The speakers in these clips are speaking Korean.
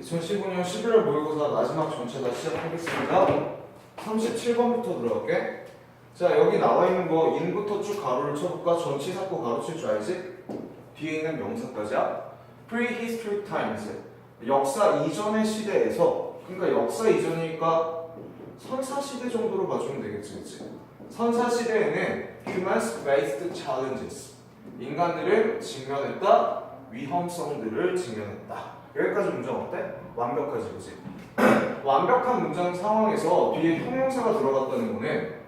2015년 11월 모의고사 마지막 전체다 시작하겠습니다. 37번부터 들어갈게. 자, 여기 나와 있는 거 인부터 쭉 가로를 쳐볼까? 전치사고 가로칠 줄 알지? 뒤에 있는 명사까지야. Prehistoric times. 역사 이전의 시대에서, 그러니까 역사 이전이니까 선사시대 정도로 봐주면 되겠지, 그치? 선사시대에는 humans faced challenges. 인간들은 직면했다, 위험성들을 직면했다. 여기까지 문장 어때? 완벽하지, 그치? 완벽한 문장 상황에서 뒤에 형용사가 들어갔다는 거는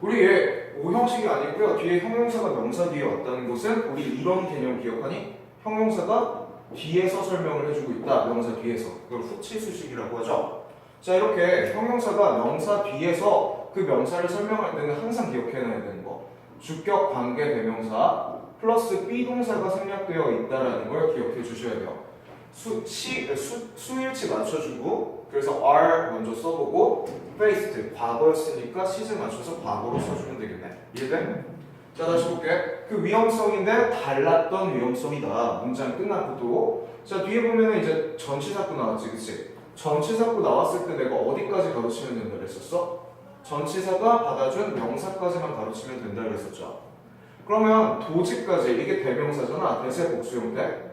우리 얘 오형식이 아니고요. 뒤에 형용사가 명사 뒤에 왔다는 것은 우리 이런 개념 기억하니? 형용사가 뒤에서 설명을 해주고 있다. 명사 뒤에서. 그걸 후치수식이라고 하죠. 자, 이렇게 형용사가 명사 뒤에서 그 명사를 설명할 때는 항상 기억해놔야 되는 거. 주격, 관계, 대명사 플러스 비동사가 생략되어 있다는 걸 기억해 주셔야 돼요. 수일치 맞춰주고, 그래서 are 먼저 써보고, faced 과거였으니까 시제 맞춰서 과거로 써주면 되겠네. 이해돼? 자, 다시 볼게. 그 위험성인데 달랐던 위험성이다. 문장 끝났고. 자, 뒤에 보면은 이제 전치사구 나왔지, 그치? 전치사구 나왔을 때 내가 어디까지 가르치면 된다 그랬었어? 전치사가 받아준 명사까지만 가르치면 된다 그랬었죠. 그러면 도지까지, 이게 대명사잖아. 대세 복수 형태.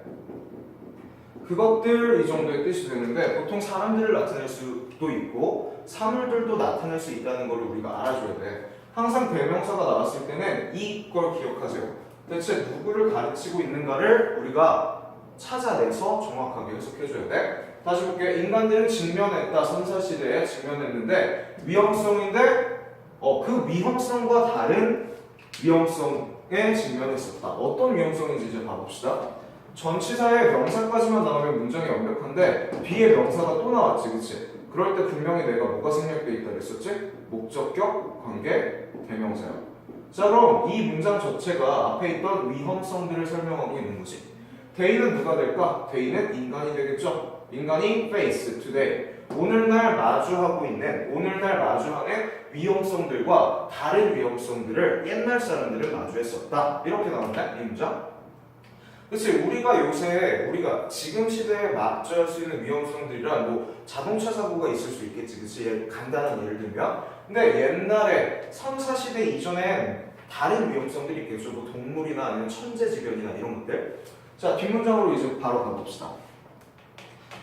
그것들 이 정도의 뜻이 되는데 보통 사람들을 나타낼 수도 있고 사물들도 나타낼 수 있다는 걸 우리가 알아줘야 돼. 항상 대명사가 나왔을 때는 이걸 기억하세요. 대체 누구를 가르치고 있는가를 우리가 찾아내서 정확하게 해석해줘야 돼. 다시 볼게. 인간들은 직면했다. 선사시대에 직면했는데 위험성인데 그 위험성과 다른 위험성에 직면했었다. 어떤 위험성인지 이제 봐봅시다. 전치사의 명사까지만 나오면 문장이 완벽한데 뒤에 명사가 또 나왔지, 그치? 그럴 때 분명히 내가 뭐가 생략돼 있다 그랬었지? 목적격, 관계, 대명사야. 자, 그럼 이 문장 전체가 앞에 있던 위험성들을 설명하고 있는 거지. 대인은 누가 될까? 대인은 인간이 되겠죠? 인간이 face, today. 오늘날 마주하는 위험성들과 다른 위험성들을 옛날 사람들은 마주했었다. 이렇게 나오네, 이 문장. 그치, 우리가 지금 시대에 맞이할 수 있는 위험성들이란 뭐 자동차 사고가 있을 수 있겠지, 그치? 간단한 예를 들면. 근데 옛날에 선사시대 이전엔 다른 위험성들이 있겠죠. 뭐 동물이나 아니면 천재지변이나 이런 것들. 자, 뒷문장으로 이제 바로 가봅시다.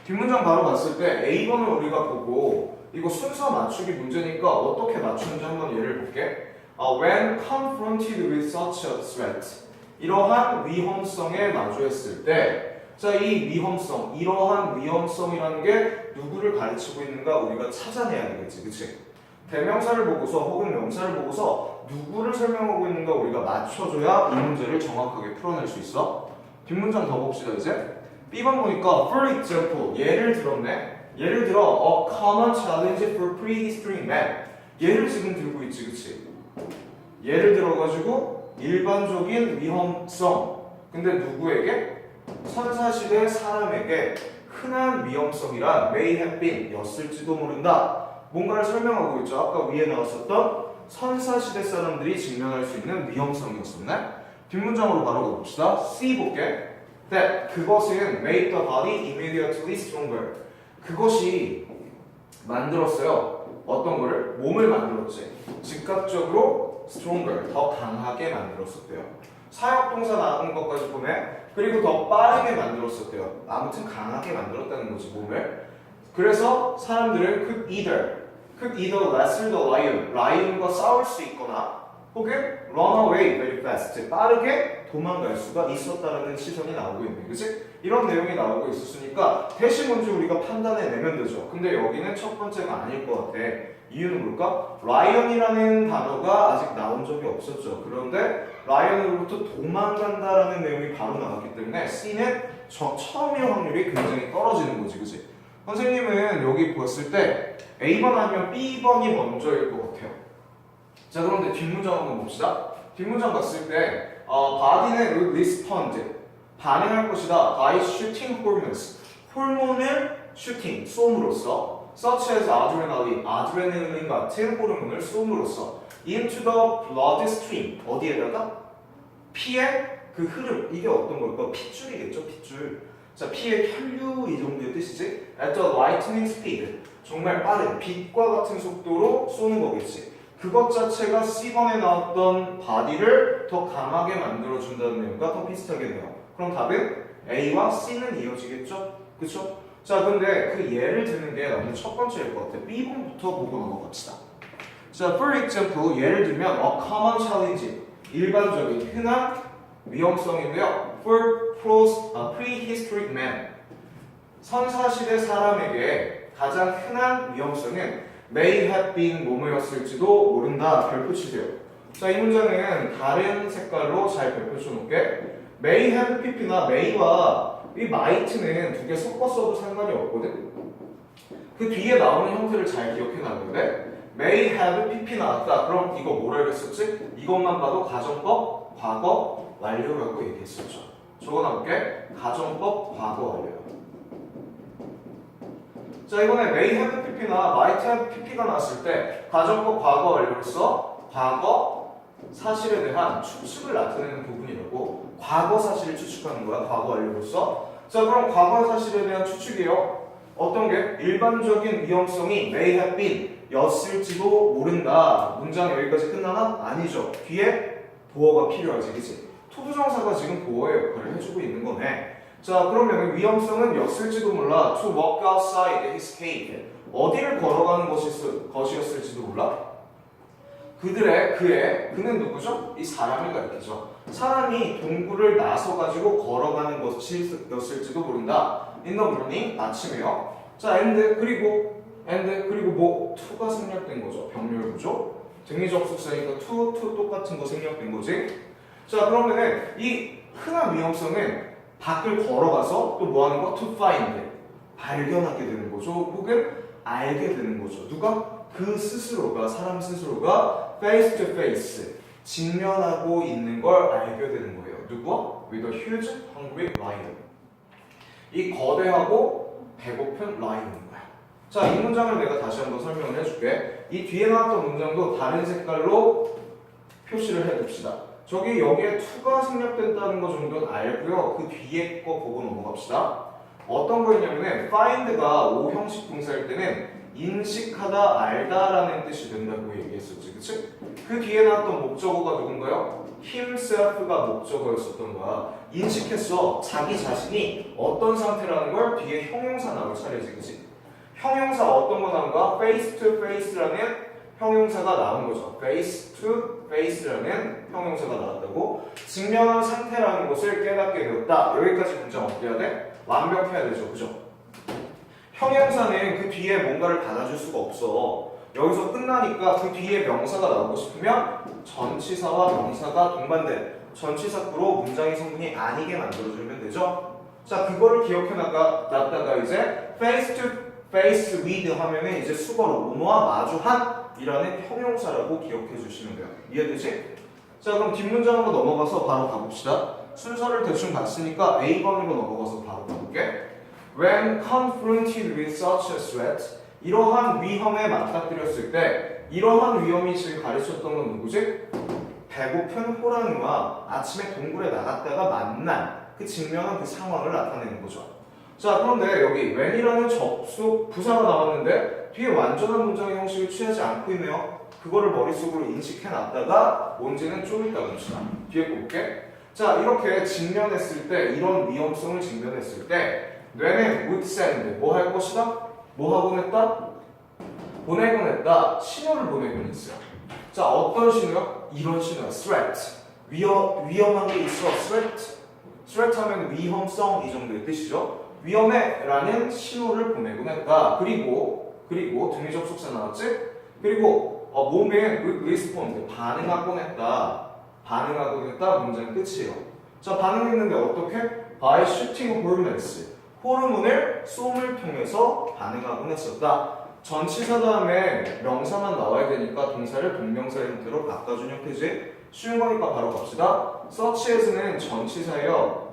뒷문장 바로 봤을 때 A번을 우리가 보고 이거 순서 맞추기 문제니까 어떻게 맞추는지 한번 예를 볼게. When confronted with such a threat. 이러한 위험성에 마주했을 때, 자, 이러한 위험성이라는 게 누구를 가르치고 있는가 우리가 찾아내야 되겠지, 그치? 대명사를 보고서 혹은 명사를 보고서 누구를 설명하고 있는가 우리가 맞춰줘야 이 문제를 정확하게 풀어낼 수 있어. 뒷문장 더 봅시다, 이제. B번 보니까, for example, 예를 들었네. 예를 들어, a common challenge for prehistoric man. 예를 지금 들고 있지, 그치? 예를 들어가지고, 일반적인 위험성. 근데 누구에게? 선사시대 사람에게 흔한 위험성이란 may have been 였을지도 모른다. 뭔가를 설명하고 있죠. 아까 위에 나왔었던 선사시대 사람들이 직면할 수 있는 위험성이었었네. 뒷문장으로 바로 가봅시다. C 볼게. That 그것은 made the body immediately stronger. 그것이 만들었어요. 어떤 거를? 몸을 만들었지. 즉각적으로 stronger, 더 강하게 만들었었대요. 사역동사 나온 것까지 보네. 그리고 더 빠르게 만들었었대요. 아무튼 강하게 만들었다는 거지, 몸을. 그래서 사람들은 could either wrestle the lion, 라이온과 싸울 수 있거나 혹은 run away very fast, 빠르게 도망갈 수가 있었다는 시선이 나오고 있네, 그치? 이런 내용이 나오고 있었으니까 대신 먼저 우리가 판단해내면 되죠. 근데 여기는 첫 번째가 아닐 것 같아. 이유는 뭘까? 라이언이라는 단어가 아직 나온 적이 없었죠. 그런데 라이언으로부터 도망간다라는 내용이 바로 나왔기 때문에 C는 처음일 확률이 굉장히 떨어지는 거지, 그치? 선생님은 여기 봤을 때 A번 아니면 B번이 먼저일 것 같아요. 자, 그런데 뒷문장 한번 봅시다. 뒷문장 봤을 때 body는 respond, 반응할 것이다. by shooting hormones, 호르몬을 슈팅, 쏘음으로써 such as 아드레날린 같은 호르몬을 쏘음으로써 into the bloodstream, 어디에다가? 피의 그 흐름, 이게 어떤 걸까? 핏줄이겠죠, 핏줄. 자, P의 혈류 이 정도의 뜻이지. At the lightning speed. 정말 빠른 빛과 같은 속도로 쏘는 거겠지. 그것 자체가 C번에 나왔던 body를 더 강하게 만들어준다는 내용과 더 비슷하겠네요. 그럼 답은 A와 C는 이어지겠죠? 그쵸? 자, 근데 그 예를 드는 게 나는 첫 번째일 것 같아. B번부터 보고 넘어갑시다. 자, for example, 예를 들면 a common challenge, 일반적인 흔한 위험성인데요. For prehistoric man, 선사시대 사람에게 가장 흔한 위험성은 may have been 뭐뭐였을지도 모른다. 별표 치세요. 자, 이 문장은 다른 색깔로 잘 별표 쳐놓을게. may have pp나 may와 이 might는 두 개 섞어 써도 상관이 없거든. 그 뒤에 나오는 형태를 잘 기억해 놔야 돼. may have pp 나왔다. 그럼 이거 뭐라 그랬었지? 이것만 봐도 가정법 과거 완료라고 얘기했었죠. 적어놔볼게. 가정법 과거 완료요. 자, 이번에 may have pp나 might have pp가 나왔을 때 가정법 과거 완료로서 과거 사실에 대한 추측을 나타내는 부분이라고. 과거 사실을 추측하는 거야. 과거 완료로서. 자, 그럼 과거 사실에 대한 추측이에요. 어떤 게? 일반적인 위험성이 may have been 였을지도 모른다. 문장 여기까지 끝나나? 아니죠. 뒤에 보어가 필요하지, 그치? 투부정사가 지금 보어의 역할을 해주고 있는 거네. 자, 그러면 위험성은 였을지도 몰라. To walk outside his cave. 어디를 걸어가는 것이었을지도 몰라. 그는 누구죠? 이 사람을 가리키죠. 사람이 동굴을 나서가지고 걸어가는 것이었을지도 모른다. In the morning, 아침에요. 자, and 그리고 뭐 to가 생략된 거죠. 병렬구조. 등위접속사니까 to 똑같은 거 생략된 거지. 자, 그러면은 이 흔한 위험성은 밖을 걸어가서 또 뭐 하는 거? To find. 발견하게 되는 거죠. 혹은 알게 되는 거죠. 누가? 그 스스로가, 사람 스스로가 face to face, 직면하고 있는 걸 알게 되는 거예요. 누구와? With a huge hungry lion. 이 거대하고 배고픈 라이온인 거야. 자, 이 문장을 내가 다시 한번 설명을 해줄게. 이 뒤에 나왔던 문장도 다른 색깔로 표시를 해둡시다. 여기에 to가 생략됐다는 거 정도는 알고요. 그 뒤에 거 보고 넘어갑시다. 어떤 거였냐면은 find가 오형식 동사일 때는 인식하다, 알다라는 뜻이 된다고 얘기했었지, 그치? 그 뒤에 나왔던 목적어가 누군가요? himself가 목적어였었던 거야. 인식했어. 자기 자신이 어떤 상태라는 걸 뒤에 형용사 나올 차례지, 그치? 형용사 어떤 거 나온 거야? face to face라는 형용사가 나온 거죠. face to face라는 형용사가 나왔다고. 직면한 상태라는 것을 깨닫게 되었다. 여기까지 문장 어떻게 해야 돼? 완벽해야 되죠, 그죠? 형용사는 그 뒤에 뭔가를 받아줄 수가 없어. 여기서 끝나니까 그 뒤에 명사가 나오고 싶으면 전치사와 명사가 동반된 전치사구로 문장의 성분이 아니게 만들어주면 되죠. 자, 그거를 기억해놨다가 이제 face to face with 하면은 이제 수거로 뭐뭐와 마주한 이라는 형용사라고 기억해 주시면 돼요. 이해되지? 자, 그럼 뒷문장으로 넘어가서 바로 가봅시다. 순서를 대충 봤으니까 A번으로 넘어가서 바로 가볼게. When confronted with such a threat, 이러한 위험에 맞닥뜨렸을 때, 이러한 위험이 지금 가르쳤던 건 누구지? 배고픈 호랑이와 아침에 동굴에 나갔다가 만난 그 직면한 그 상황을 나타내는 거죠. 자, 그런데 여기 when이라는 접속 부사가 나왔는데 뒤에 완전한 문장의 형식을 취하지 않고 있네요. 그거를 머릿속으로 인식해놨다가 뭔지는 좀 이따 봅시다. 뒤에 볼게. 자, 이렇게 직면했을 때, 이런 위험성을 직면했을 때 뇌는 would send, 뭐 할 것이다? 뭐 하곤 했다? 보내곤 했다. 신호를 보내곤 했어요. 자, 어떤 신호요? 이런 신호야. threat. 위험한 게 있어. threat 하면 위험성 이 정도의 뜻이죠. 위험해 라는 신호를 보내곤 했다. 그리고 등위 접속사 나왔지? 그리고 몸에 respond, 반응하곤 했다. 문장 끝이에요. 자, 반응했는데 어떻게? By shooting hormones. 호르몬을 쏨을 통해서 반응하곤 했었다. 전치사 다음에 명사만 나와야 되니까 동사를 동명사의 형태로 바꿔준 형태지. 쉬운 거니까 바로 갑시다. such as는 전치사예요.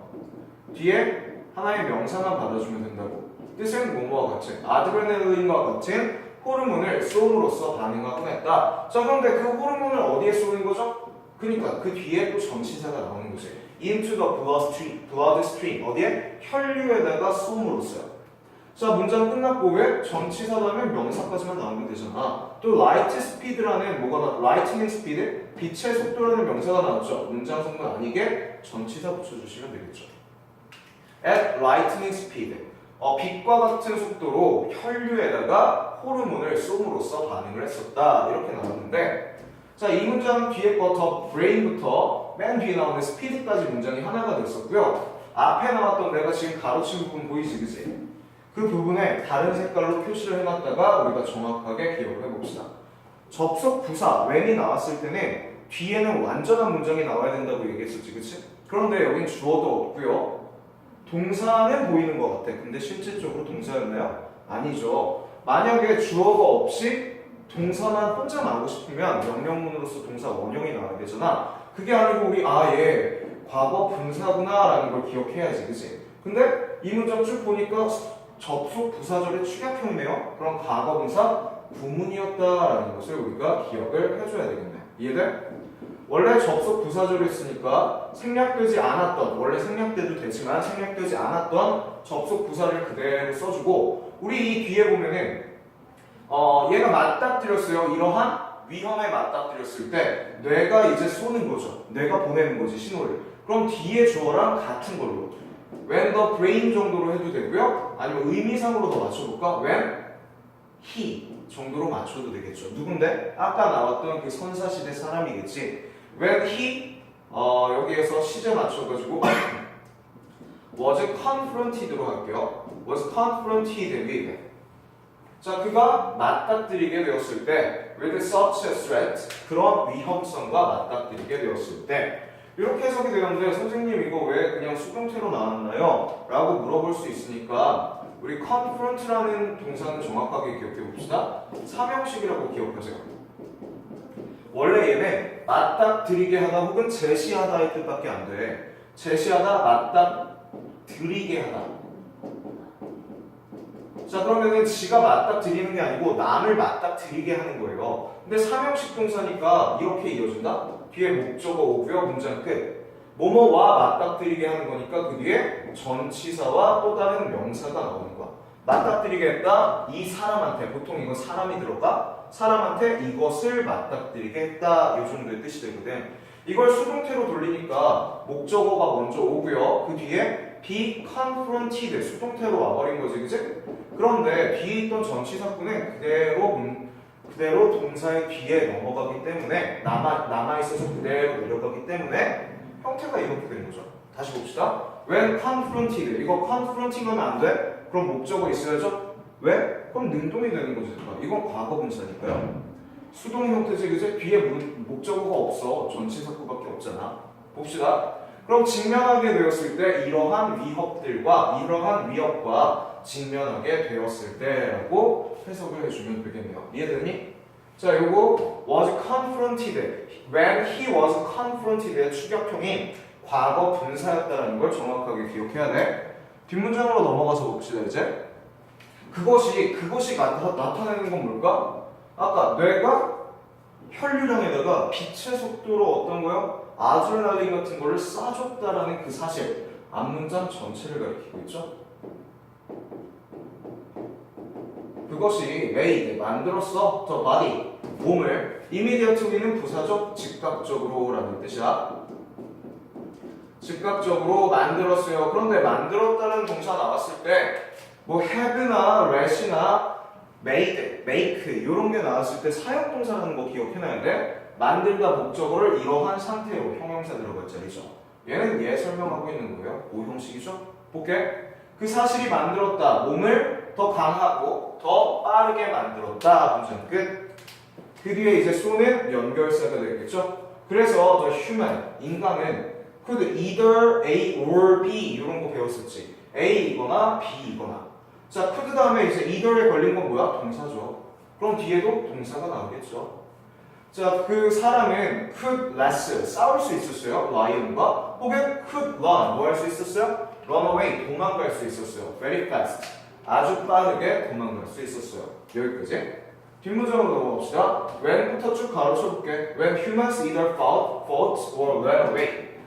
뒤에 하나의 명사만 받아주면 된다고. 뜻은 뭐뭐와 같은 아드레날린과 같은 호르몬을 쏨으로써 반응하곤 했다. 자, 그런데 그 호르몬을 어디에 쏘는 거죠? 그러니까 그 뒤에 또 전치사가 나오는 거지. into the bloodstream. 어디에? 혈류에다가 쏘므로써요. 자, 문장 끝났고 왜? 전치사 다음에 명사까지만 나오면 되잖아. 또 light speed라는 뭐가 나? lightning speed? 빛의 속도라는 명사가 나왔죠. 문장 성분 아니게 전치사 붙여주시면 되겠죠. at lightning speed. 빛과 같은 속도로 혈류에다가 호르몬을 쏘므로써 반응을 했었다. 이렇게 나왔는데, 자, 이 문장 뒤에 거더 brain부터 맨 뒤에 나오는 speed까지 문장이 하나가 됐었고요. 앞에 나왔던 내가 지금 가로친 부분 보이지, 그치? 그 부분에 다른 색깔로 표시를 해놨다가 우리가 정확하게 기억을 해봅시다. 접속 부사 when이 나왔을 때는 뒤에는 완전한 문장이 나와야 된다고 얘기했었지, 그치? 그런데 여긴 주어도 없고요. 동사는 보이는 것 같아. 근데 실질적으로 동사였나요? 아니죠. 만약에 주어가 없이 동사만 혼자 나오고 싶으면 명령문으로서 동사 원형이 나와야 되잖아. 그게 아니고 우리 얘 과거 분사구나 라는 걸 기억해야지, 그치? 근데 이 문장 쭉 보니까 접속 부사절의 축약형이네요. 그럼 과거 분사 구문이었다라는 것을 우리가 기억을 해줘야 되겠네. 이해돼? 원래 접속 부사절을 했으니까 생략되지 않았던, 원래 생략돼도 되지만 생략되지 않았던 접속 부사를 그대로 써주고, 우리 이 뒤에 보면은 얘가 맞닥뜨렸어요. 이러한 위험에 맞닥뜨렸을 때 뇌가 이제 쏘는 거죠. 뇌가 보내는 거지, 신호를. 그럼 뒤에 주어랑 같은 걸로 when the brain 정도로 해도 되고요. 아니면 의미상으로 더 맞춰볼까? when he 정도로 맞춰도 되겠죠. 누군데? 아까 나왔던 그 선사시대 사람이겠지. when he 여기에서 시제 맞춰가지고 was confronted로 할게요. was confronted with. 자, 그가 맞닥뜨리게 되었을 때 with such a threat, 그런 위험성과 맞닥뜨리게 되었을 때, 이렇게 해석이 되었는데 선생님 이거 왜 그냥 수동태로 나왔나요? 라고 물어볼 수 있으니까 우리 confront라는 동사는 정확하게 기억해 봅시다. 삼형식이라고 기억하세요. 원래 얘는 맞닥뜨리게 하다 혹은 제시하다의 뜻밖에 안 돼. 제시하다, 맞닥뜨리게 하다. 자, 그러면은 지가 맞닥뜨리는 게 아니고 남을 맞닥뜨리게 하는 거예요. 근데 삼형식 동사니까 이렇게 이어진다? 뒤에 목적어 오고요. 문장 끝. 뭐뭐와 맞닥뜨리게 하는 거니까 그 뒤에 전치사와 또 다른 명사가 나오는 거야. 맞닥뜨리게 했다. 이 사람한테, 보통 이거 사람이 들어가? 사람한테 이것을 맞닥뜨리게 했다. 이 정도의 뜻이 되거든. 이걸 수동태로 돌리니까 목적어가 먼저 오고요. 그 뒤에 be confronted, 수동태로 와버린 거지, 그치? 그런데 뒤에 있던 전치사구는 그대로 동사의 뒤에 넘어가기 때문에 남아있어서 그대로 내려가기 때문에 형태가 이렇게 되는 거죠. 다시 봅시다. when confronted, 이거 confronting 하면 안 돼? 그럼 목적어 있어야죠? 왜? 그럼 능동이 되는 거지. 이건 과거 분사니까요. 수동 형태지, 그치? 뒤에 목적어가 없어. 전치사구밖에 없잖아. 봅시다. 그럼 직면하게 되었을 때 이러한 위협과 직면하게 되었을 때라고 해석을 해주면 되겠네요. 이해되니? 자, 요거 was confronted, when he was confronted의 추격형이 과거 분사였다는 걸 정확하게 기억해야 돼. 뒷문장으로 넘어가서 봅시다. 이제 그것이 나타내는 건 뭘까? 아까 뇌가 혈류량에다가 빛의 속도로 어떤 거요? 아드레날린 같은 거를 쏴줬다라는 그 사실, 앞문장 전체를 가리키고 있죠. 그것이 made, 만들었어, the body, 몸을, immediately는 부사적, 즉각적으로 라는 뜻이야. 즉각적으로 만들었어요. 그런데 만들었다는 동사 나왔을 때 뭐 have나 let이나 made, make 이런 게 나왔을 때 사역동사라는 거 기억해놔야 돼. 만들다 목적어를 이러한 상태로 형용사 들어갔죠. 얘는 얘 설명하고 있는 거예요. 오형식이죠. 볼게. 그 사실이 만들었다. 몸을 더 강하고 더 빠르게 만들었다. 문장 끝. 그 뒤에 이제 so는 연결사가 되겠죠. 그래서 the human, 인간은 could either A or B 이런 거 배웠었지. A이거나 B이거나. 자, could 다음에 이제 either에 걸린 건 뭐야? 동사죠. 그럼 뒤에도 동사가 나오겠죠. 자, 그 사람은 could less, 싸울 수 있었어요. lion과. 혹은 could run, 뭐 할 수 있었어요? run away, 도망갈 수 있었어요. very fast, 아주 빠르게 도망갈 수 있었어요. 여기까지. 뒷문장으로 넘어갑시다. when부터 쭉 가로쳐볼게. when humans either fought or ran away.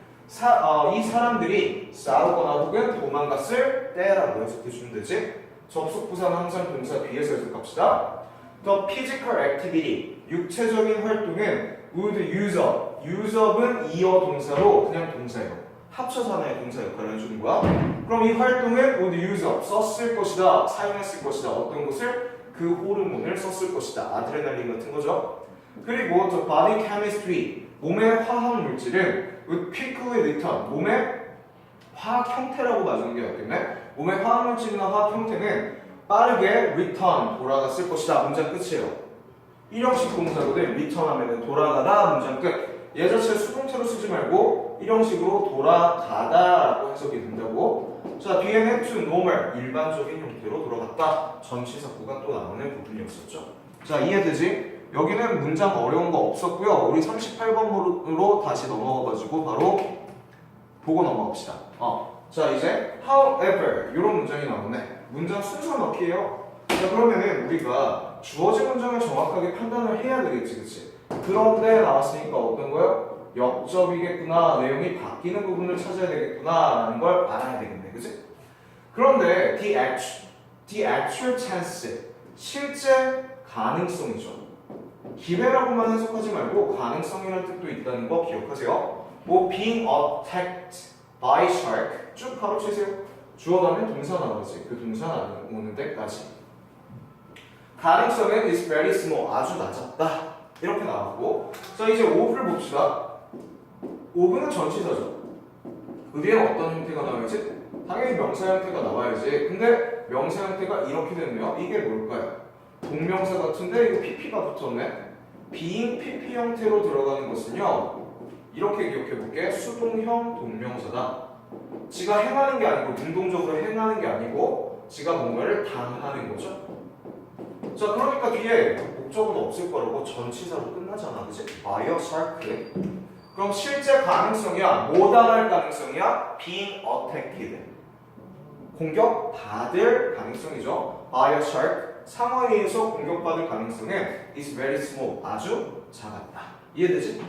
이 사람들이 싸우거나 혹은 도망갔을 때라고 해석해주면 되지. 접속 부사는 항상 동사 뒤에서 해석합시다. The physical activity, 육체적인 활동은 would use up. use up은 이어 동사로 그냥 동사예요. 합쳐서 하나의 동사 역할을 해주는 거야. 그럼 이 활동은 would use up, 썼을 것이다, 사용했을 것이다. 어떤 것을? 그 호르몬을 썼을 것이다. 아드레날린 같은 거죠. 그리고 the body chemistry, 몸의 화학 물질은 would quickly return, 몸의 화학 형태라고 봐주는 게 낫겠네. 몸의 화학 물질이나 화학 형태는 빠르게 return, 돌아갔을 것이다. 문장 끝이에요. 일형식 동사거든. return 하면은 돌아가다, 문장 끝. 얘 자체 수동태로 쓰지 말고 일형식으로 돌아가다 라고 해석이 된다고. 자, 뒤에는 to normal, 일반적인 형태로 돌아갔다. 전치사구가 또 나오는 부분이었었죠. 자, 이해되지? 여기는 문장 어려운 거 없었고요. 우리 38번으로 다시 넘어가가지고 바로 보고 넘어갑시다. 자, 이제 however 이런 문장이 나오네. 문장 순서 넣기예요. 자, 그러면은 우리가 주어진 문장을 정확하게 판단을 해야 되겠지, 그치? 그런데 나왔으니까 어떤 거요? 역접이겠구나, 내용이 바뀌는 부분을 찾아야 되겠구나 라는 걸 알아야 되겠네, 그치? 그런데 the actual chance, 실제 가능성이죠. 기회라고만 해석하지 말고 가능성이라는 뜻도 있다는 거 기억하세요. 뭐 being attacked by shark 쭉 바로 치세요. 주어 다음에 동사 나오지. 그 동사 나오는 데까지. 가능성은 is very small, 아주 낮았다. 이렇게 나왔고. 자, 이제 of를 봅시다. of는 전치사죠. 그 뒤에 어떤 형태가 나와야지? 당연히 명사 형태가 나와야지. 근데 명사 형태가 이렇게 됐네요. 이게 뭘까요? 동명사 같은데 이거 pp가 붙었네. being pp 형태로 들어가는 것은요, 이렇게 기억해볼게. 수동형 동명사다. 지가 행하는 게 아니고, 능동적으로 행하는 게 아니고 지가 뭔가를 당하는 거죠. 자, 그러니까 뒤에 목적은 없을 거라고 전치사로 끝나잖아, 그치? by a shark. 그럼 실제 가능성이야? 뭐 당할 가능성이야? being attacked, 공격 받을 가능성이죠. by a shark, 상어에 의해서 공격받을 가능성은 is very small, 아주 작았다. 이해되지?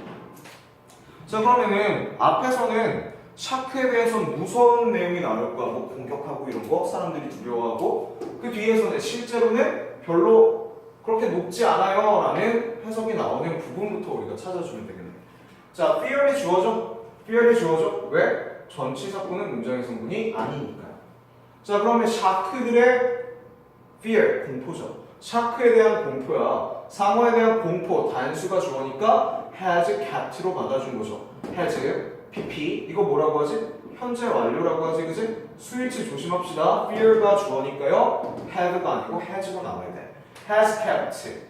자, 그러면은 앞에서는 샤크에 대해서 무서운 내용이 나올 거야. 뭐 공격하고 이런 거 사람들이 두려워하고, 그 뒤에서는 실제로는 별로 그렇게 높지 않아요 라는 해석이 나오는 부분부터 우리가 찾아주면 되겠네. 자, fear이 주어져. fear이 주어져. 왜? 전치사구는 문장의 성분이 아니니까요. 자, 그러면 샤크들의 fear, 공포죠. 샤크에 대한 공포야. 상어에 대한 공포, 단수가 주어니까 has kept로 받아준 거죠. has, pp, 이거 뭐라고 하지? 현재 완료라고 하지, 그지? 수일치 조심합시다. fear가 주어니까요, have가 아니고 has가 나와야 돼. has kept,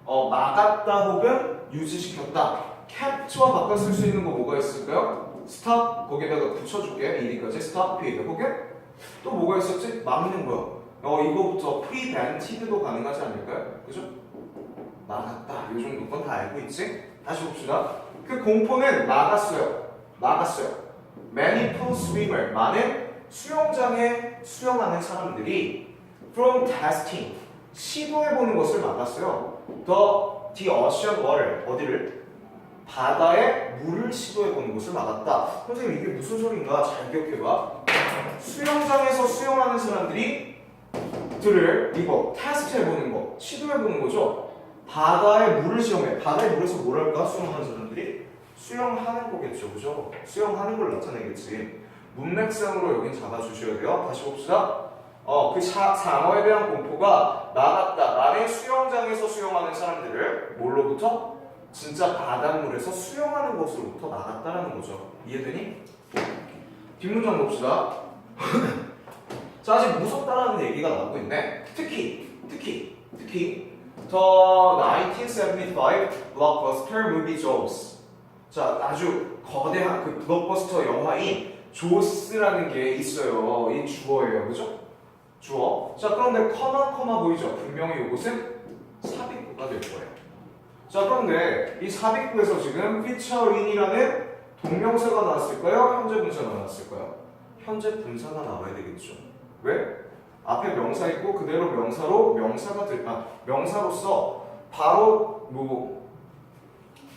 막았다 혹은 유지시켰다. kept와 바꿔 쓸 수 있는 거 뭐가 있을까요? stop, 거기다가 붙여줄게. 이리까지 stop it. 혹은 또 뭐가 있었지? 막는 거. 이거부터 prevented도 가능하지 않을까요? 그죠? 막았다. 이 정도 건 다 알고 있지? 다시 봅시다. 그 공포는 막았어요. Many pool swimmer, 많은 수영장에 수영하는 사람들이 from testing, 시도해보는 것을 막았어요. The ocean water, 어디를? 바다에 물을 시도해보는 것을 막았다. 선생님, 이게 무슨 소리인가? 잘 기억해봐. 수영장에서 수영하는 사람들이 이거 테스트해보는 거, 시도해보는 거죠. 바다에 물을 시험해. 바다에 물에서 뭘 할까? 수영하는 사람들이 수영하는 거겠죠, 그죠? 수영하는 걸 나타내겠지. 문맥상으로 여긴 잡아주셔야 돼요. 다시 봅시다. 그 상어에 대한 공포가 나갔다. 나는 수영장에서 수영하는 사람들을 뭘로부터? 진짜 바닷물에서 수영하는 것으로부터 나갔다라는 거죠. 이해되니? 뒷문장 봅시다. 자, 아직 무섭다라는 얘기가 나오고 있네. 특히 The 1975 blockbuster movie Jaws. 자, 아주 거대한 그 블록버스터 영화인 조스라는 게 있어요. 이 주어예요, 그죠? 주어. 자, 그런데 커마 보이죠? 분명히 이것은 삽입구가 될 거예요. 자, 그런데 이 삽입구에서 지금 featuring이라는 동명사가 나왔을까요? 현재 분사가 나왔을까요? 현재 분사가 나와야 되겠죠. 왜? 앞에 명사 있고 그대로 명사로 명사로서 바로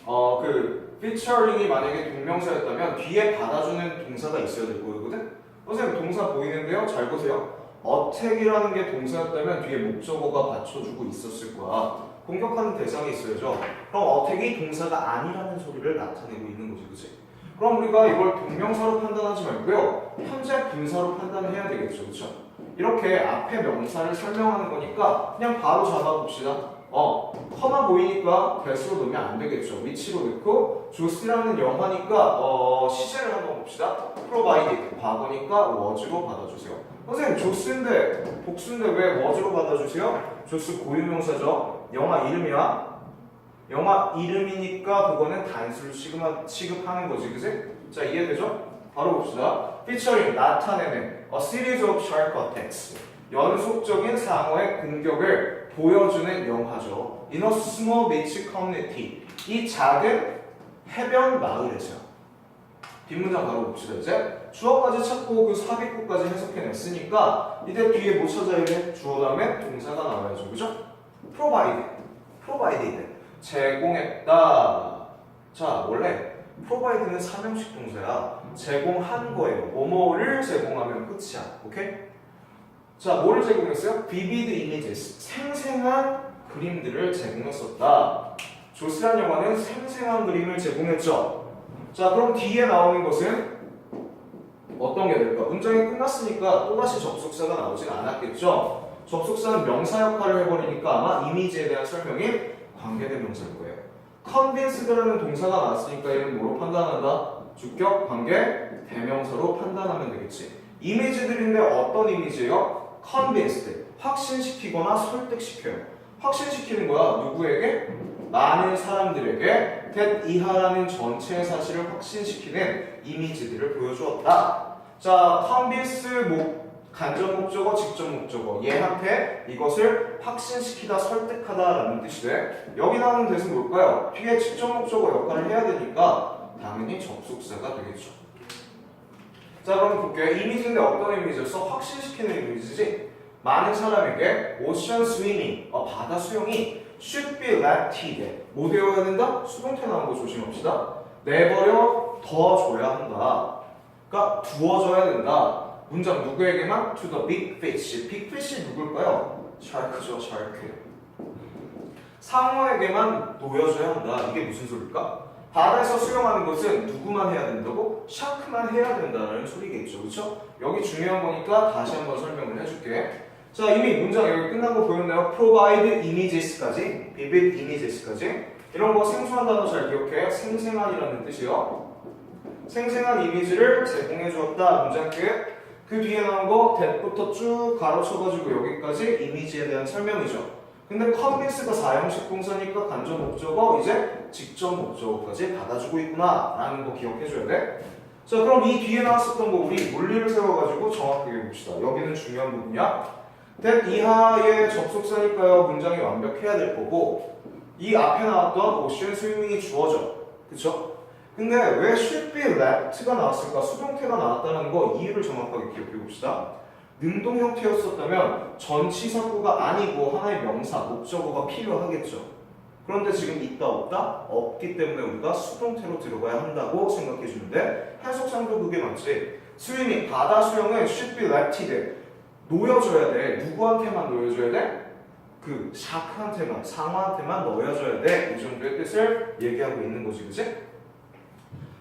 그 featuring이 만약에 동명사였다면 뒤에 받아주는 동사가 있어야 될 거거든? 선생님 동사 보이는데요? 잘 보세요. attack이라는 게 동사였다면 뒤에 목적어가 받쳐주고 있었을 거야. 공격하는 대상이 있어야죠. 그럼 attack이 동사가 아니라는 소리를 나타내고 있는 거지, 그치? 그럼 우리가 이걸 동명사로 판단하지 말고요. 현재 분사로 판단해야 되겠죠, 그쵸? 이렇게 앞에 명사를 설명하는 거니까 그냥 바로 잡아봅시다. 커마 보이니까 대수로 넣으면 안 되겠죠. 위치로 넣고 조스라는 영화니까 시제를 한번 봅시다. provide 과거니까 was로 받아주세요. 선생님 조스인데 복수인데 왜 was로 받아주세요? 조스 고유명사죠. 영화 이름이야. 영화 이름이니까 그거는 단수로 취급하는 거지, 그지? 자 이해되죠? 바로 봅시다. featuring 나타내는 a series of shark attacks. 연속적인 상어의 공격을 보여주는 영화죠. In a small beach community. 이 작은 해변 마을에서. 뒷문장 바로 봅시다. 이제 주어까지 찾고 그 삽입구까지 해석해냈으니까 이제 뒤에 뭐 찾아야 돼? 주어 다음에 동사가 나와야죠. 그죠? provided. 제공했다. 자 원래 provide는 삼형식 동사야. 제공한 거예요. 뭐뭐를 제공하면 끝이야. 오케이? 자, 뭐를 제공했어요? vivid images, 생생한 그림들을 제공했었다. 조스란 영화는 생생한 그림을 제공했죠. 자, 그럼 뒤에 나오는 것은 어떤 게 될까? 문장이 끝났으니까 또다시 접속사가 나오진 않았겠죠. 접속사는 명사 역할을 해버리니까 아마 이미지에 대한 설명이 관계대명사일 거예요. convince드라는 동사가 나왔으니까 얘는 뭐로 판단한다? 주격, 관계, 대명사로 판단하면 되겠지. 이미지들인데 어떤 이미지예요? convinced, 확신시키거나 설득시켜요. 확신시키는 거야. 누구에게? 많은 사람들에게 that 이하라는 전체 사실을 확신시키는 이미지들을 보여주었다. 자, convince 간접 목적어, 직접 목적어. 얘한테 이것을 확신시키다, 설득하다라는 뜻이 돼. 여기 나오는 뜻은 뭘까요? 뒤에 직접 목적어 역할을 해야 되니까 당연히 접속사가 되겠죠. 자 그럼 볼게요. 이미지인데 어떤 이미지였어? 확신시키는 이미지지. 많은 사람에게 ocean swimming, 바다 수영이 should be letted. 뭐 되어야 된다? 수동태 나온 거 조심합시다. 내버려 둬줘야 한다. 그러니까 두어줘야 된다. 문장 누구에게만? to the big fish. big fish 누굴까요? shark죠, shark. 상어에게만 놓여줘야 한다. 이게 무슨 소리일까? 바다에서 수영하는 것은 누구만 해야 된다고? 샤크만 해야 된다는 소리겠죠. 그렇죠? 여기 중요한 거니까 다시 한번 설명을 해줄게. 자, 이미 문장 여기 끝난 거 보였나요? provide images까지, vivid images까지. 이런 거 생소한 단어 잘 기억해. 생생한이라는 뜻이요. 생생한 이미지를 제공해 주었다. 문장 끝. 그 뒤에 나온 거 that부터 쭉 가로쳐가지고 여기까지 이미지에 대한 설명이죠. 근데 convince가 사형식 동사니까 간접 목적어 이제 직접 목적어까지 받아주고 있구나 라는 거 기억해줘야 돼. 자 그럼 이 뒤에 나왔었던 거 우리 논리를 세워가지고 정확하게 봅시다. 여기는 중요한 부분이야. that 이하의 접속사니까요 문장이 완벽해야 될 거고 이 앞에 나왔던 ocean swimming이 주어져. 그쵸? 근데 왜 should be let가 나왔을까? 수동태가 나왔다는 거 이유를 정확하게 기억해 봅시다. 능동 형태였었다면 전치사구가 아니고 하나의 명사, 목적어가 필요하겠죠. 그런데 지금 있다 없다? 없기 때문에 우리가 수동태로 들어가야 한다고 생각해 주는데 해석상도 그게 맞지. 스위밍, 바다 수영은 should be letted. 놓여줘야 돼. 누구한테만 놓여줘야 돼? 그 샤크한테만, 상어한테만 놓여줘야 돼. 이 정도의 뜻을 얘기하고 있는 거지, 그치?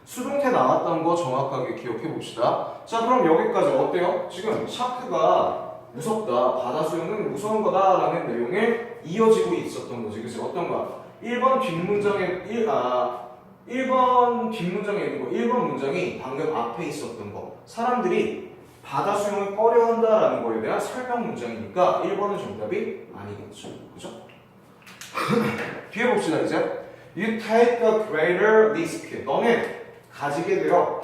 수동태 나왔던 거 정확하게 기억해 봅시다. 자 그럼 여기까지 어때요? 지금 샤크가 무섭다, 바다 수영은 무서운 거다 라는 내용이 이어지고 있었던 거지. 그치? 어떤 거야? 1번 뒷문장에 1번 뒷문장에 있는 거 1번 문장이 방금 앞에 있었던 거 사람들이 바다 수영을 꺼려한다 라는 거에 대한 설명 문장이니까 1번은 정답이 아니겠죠. 그죠? 뒤에 봅시다 이제. You take a greater risk. 너는 가지게 되어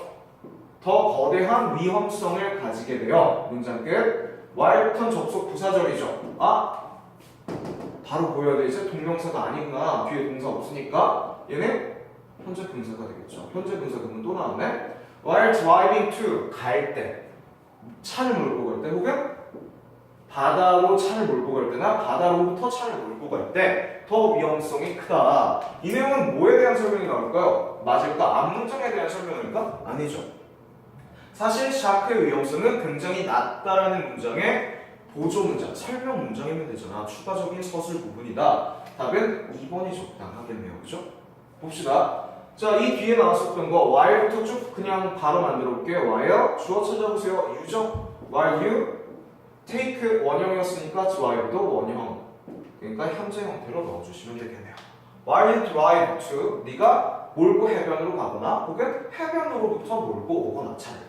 더 거대한 위험성을 가지게 되어. 문장 끝. while부터는 접속 부사절이죠. 바로 보여야 돼. 이제 동명사가 아니구나. 뒤에 동사 없으니까 얘는 현재 분사가 되겠죠. 현재 분사 그러면 또 나왔네. while driving to 갈 때 차를 몰고 갈 때 혹은 바다로 차를 몰고 갈 때나 바다로부터 차를 몰고 갈 때 더 위험성이 크다. 이 내용은 뭐에 대한 설명이 나올까요? 맞을까? 앞 문장에 대한 설명일까? 아니죠. 사실 샤크의 위험성은 굉장히 낮다라는 문장의 보조 문장, 설명 문장이면 되잖아. 추가적인 서술 부분이다. 답은 2번이 적당하겠네요. 그죠? 봅시다. 자, 이 뒤에 나왔었던 거 while부터 쭉 그냥 바로 만들어 볼게요. while 주어 찾아보세요. 유죠? while you take 원형이었으니까 drive도 원형. 그러니까 현재 형태로 넣어주시면 되겠네요. while you drive to 네가 몰고 해변으로 가거나 혹은 해변으로부터 몰고 오거나 차를.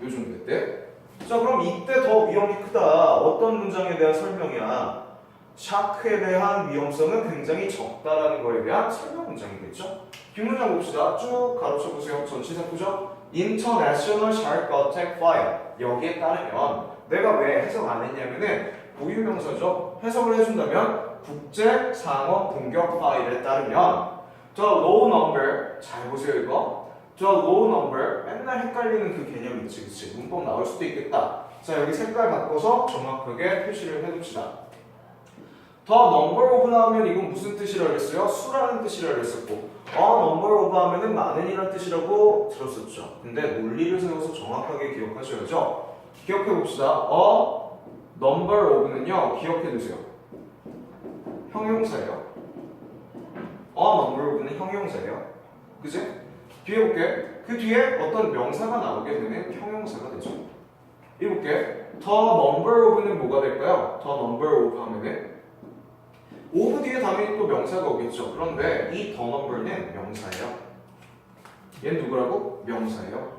요 정도 때. 자, 그럼 이때 더 위험이 크다. 어떤 문장에 대한 설명이야? 샤크에 대한 위험성은 굉장히 적다라는 거에 대한 설명 문장이겠죠? 뒷문장 봅시다. 쭉 가로쳐 보세요. 전치사 구조. International Shark Attack Fire. 여기에 따르면 내가 왜 해석 안 했냐면은 고유명사죠. 해석을 해준다면 국제 상어 공격 파일에 따르면 the low number 잘 보세요 이거. the low number 맨날 헷갈리는 그 개념 있지, 그치? 문법 나올 수도 있겠다. 자, 여기 색깔 바꿔서 정확하게 표시를 해둡시다. 더 number of 나오면 이건 무슨 뜻이라고 했어요? 수라는 뜻이라고 했었고 number of 하면은 많은이라는 뜻이라고 들었었죠. 근데 논리를 세워서 정확하게 기억하셔야죠. 기억해 봅시다. number of는요, 기억해 두세요. 형용사예요. number of는 형용사예요. 그지? 뒤에 볼게. 그 뒤에 어떤 명사가 나오게 되면 형용사가 되죠. 이 볼게. 더 number of는 뭐가 될까요? 더 number of 하면은 of 뒤에 당연히 또 명사가 오겠죠. 그런데 이 더 넘버는 명사예요. 얘는 누구라고? 명사예요.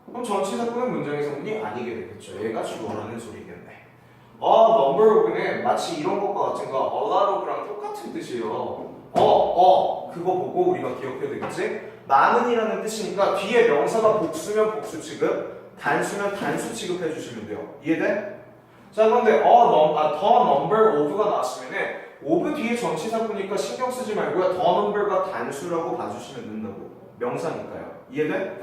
그럼 전치사구는 문장의 성분이 아니게 되겠죠. 얘가 주어라는 소리겠네. number of는 마치 이런 것과 같은 거 a lot of랑 똑같은 뜻이에요. 그거 보고 우리가 기억해야 되겠지? 많은이라는 뜻이니까 뒤에 명사가 복수면 복수 취급, 단수면 단수 취급해 주시면 돼요. 이해돼? 자, 그런데 더 number of가 나왔으면은 of 뒤에 전치사구니까 신경 쓰지 말고요. 더 number가 단수라고 봐주시면 된다고. 명사니까요. 이해돼?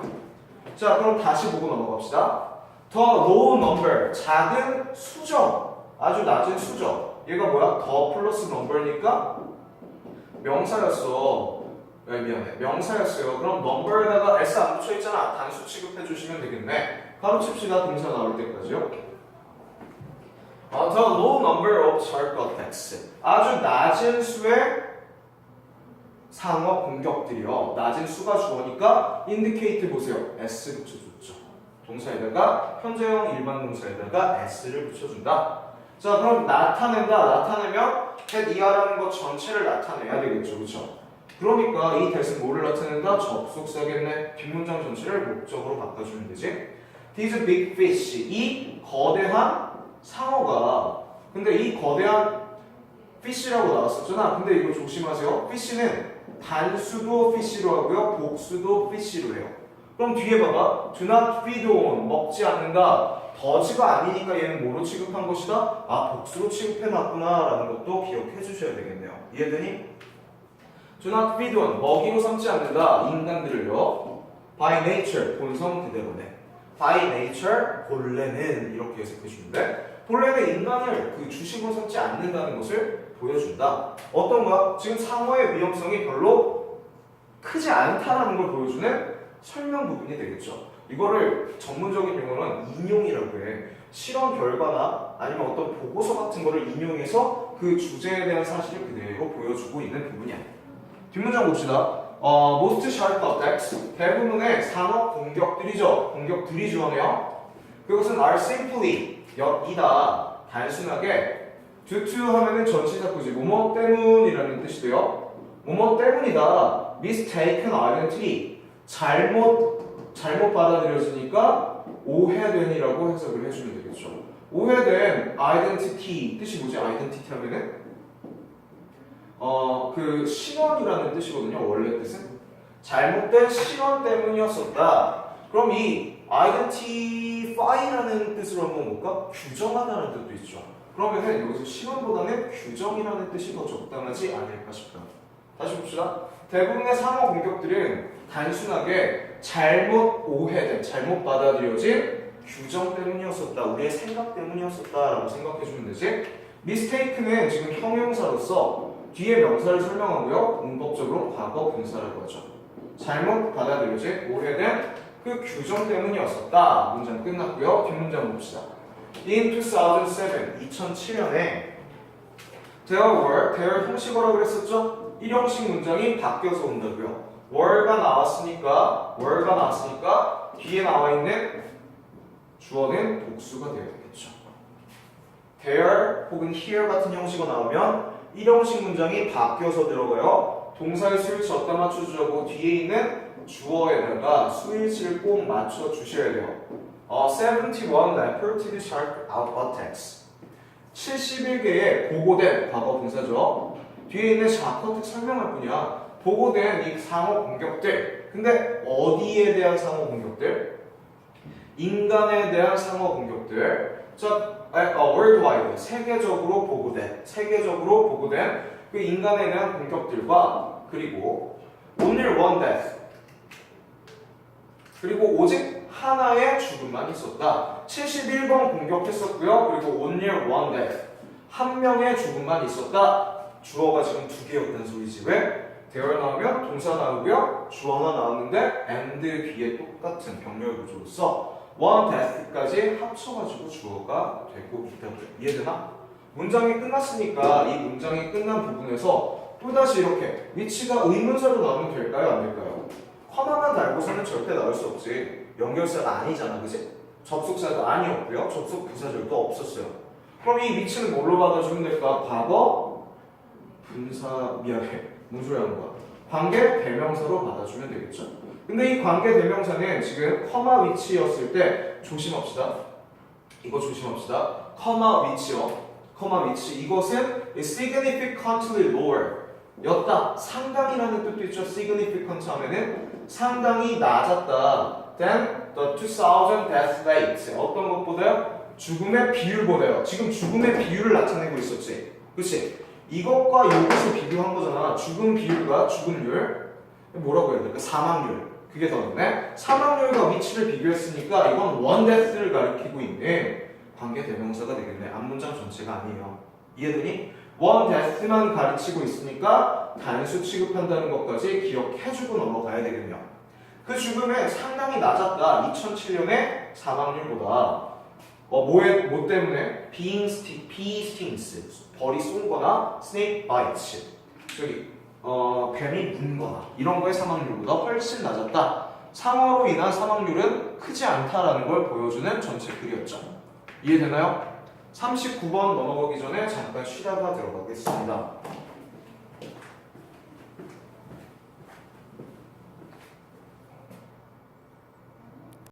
자, 그럼 다시 보고 넘어갑시다. 더 low number 작은 수죠. 아주 낮은 수죠. 얘가 뭐야? 더 플러스 number니까 명사였어. 미안해. 명사였어요. 그럼 number에다가 s 안 붙여 있잖아. 단수 취급해 주시면 되겠네. 가로칩시다. 동사 나올 때까지요. The low number of shark attacks. 아주 낮은 수의 상어 공격들이요. 낮은 수가 주어니까 indicate 보세요. s 붙여줬죠. 동사에다가 현재형 일반 동사에다가 s를 붙여준다. 자, 그럼 나타낸다. 나타내면 that 이하라는 것 전체를 나타내야 되겠죠. 그렇죠? 그러니까 이 that은 뭐를 나타낸다? 접속사겠네. 뒷문장 전체를 목적으로 바꿔주면 되지. These big fish. 이 거대한 상어가, 근데 이 거대한 fish라고 나왔었잖아. 근데 이거 조심하세요. fish는 단수도 fish로 하고요, 복수도 fish로 해요. 그럼 뒤에 봐봐. do not feed on, 먹지 않는다. 더지가 아니니까 얘는 뭐로 취급한 것이다? 복수로 취급해놨구나 라는 것도 기억해 주셔야 되겠네요. 이해되니? do not feed on, 먹이로 삼지 않는다. 인간들을요. by nature, 본성 그대로네. by nature, 본래는 이렇게 해석해 주는데 본래는 인간을 그 주식으로 삼지 않는다는 것을 보여준다. 어떤 거야? 지금 상어의 위험성이 별로 크지 않다라는 걸 보여주는 설명 부분이 되겠죠. 이거를 전문적인 용어는 인용이라고 해. 실험 결과나 아니면 어떤 보고서 같은 거를 인용해서 그 주제에 대한 사실을 그대로 보여주고 있는 부분이야. 뒷문장 봅시다. most shark attacks, 대부분의 상어 공격들이죠. 공격들이 주어네요. 그것은 are simply, 이다. 단순하게 due to 하면은 전치사구지. 뭐뭐 때문이라는 뜻이 돼요. 뭐뭐 때문이다. mistaken identity, 잘못 받아들여지니까 오해된이라고 해석을 해주면 되겠죠. 오해된 identity 뜻이 뭐지? identity 하면은 그 신원이라는 뜻이거든요. 원래 뜻은 잘못된 신원 때문이었었다. 그럼 이 identify라는 뜻으로 한번 볼까? 규정하다는 뜻도 있죠. 그러면은 여기서 신원보다는 규정이라는 뜻이 더 적당하지 않을까 싶어요. 다시 봅시다. 대부분의 상어 공격들은 단순하게 잘못 오해된, 잘못 받아들여진 규정 때문이었었다. 우리의 생각 때문이었었다라고 생각해주면 되지. mistake는 지금 형용사로서 뒤에 명사를 설명하고요. 문법적으로 과거 분사라고 하죠. 잘못 받아들여진 오해된 그 규정 때문이었었다. 문장 끝났고요. 뒷문장 봅시다. In 2007년에 there 형식어라고 그랬었죠? 1형식 문장이 바뀌어서 온다고요. were가 나왔으니까 뒤에 나와 있는 주어는 복수가 되어야 되겠죠. there 혹은 here 같은 형식어 나오면 1형식 문장이 바뀌어서 들어가요. 동사의 수일치 어디다 맞춰주자고 뒤에 있는 주어에다가 수일치를 꼭 맞춰주셔야 돼요. 71 reported shark outbreaks 71개의 보고된 과거 분사죠. 뒤에 있는 샤커텍 설명할 뿐이야. 보고된 이 상호 공격들. 근데 어디에 대한 상호 공격들? 인간에 대한 상호 공격들. 자, worldwide 세계적으로 보고된 그 인간에 대한 공격들과 그리고 only one death 그리고 오직 하나의 죽음만 있었다. 71번 공격했었고요. 그리고 only one death 한 명의 죽음만 있었다. 주어가 지금 두 개였다는 소리지. 왜? there 나오면 동사 나오고요. 주어 하나 나왔는데 and 뒤에 똑같은 병렬 구조로서 one death까지 합쳐가지고 주어가 되고 있다고. 이해되나? 문장이 끝났으니까 이 문장이 끝난 부분에서 또다시 이렇게 위치가 의문사로 나오면 될까요? 안 될까요? 커마만 달고서는 절대 나올 수 없지. 연결사가 아니잖아, 그치? 접속사가 아니었고요. 접속 부사절도 없었어요. 그럼 이 위치는 뭘로 받아주면 될까? 과거 분사 미안해. 뭔 소리 하는 거야? 관계 대명사로 받아주면 되겠죠. 근데 이 관계 대명사는 지금 커마 위치였을 때 조심합시다. 이거 조심합시다. 커마 위치 이것은 significantly lower 였다. 상당히라는 뜻도 있죠. significant 하면은 상당히 낮았다. than the 2000 death rate 어떤 것보다요? 죽음의 비율보다요. 지금 죽음의 비율을 나타내고 있었지. 그치? 이것과 이것을 비교한 거잖아. 죽음 비율과 죽음률 뭐라고 해야 될까? 사망률 그게 더 낫네. 사망률과 위치를 비교했으니까 이건 one death를 가리키고 있는 관계 대명사가 되겠네. 앞문장 전체가 아니에요. 이해되니? one death만 가르치고 있으니까 단수 취급한다는 것까지 기억해주고 넘어가야 되겠네요. 그 죽음은 상당히 낮았다. 2007년의 사망률보다. 뭐 때문에? bee stings 벌이 쏜거나 snake bites 뱀이 문거나 이런 거의 사망률보다 훨씬 낮았다. 상어로 인한 사망률은 크지 않다라는 걸 보여주는 전체 글이었죠. 이해되나요? 39번 넘어가기 전에 잠깐 쉬다가 들어가겠습니다.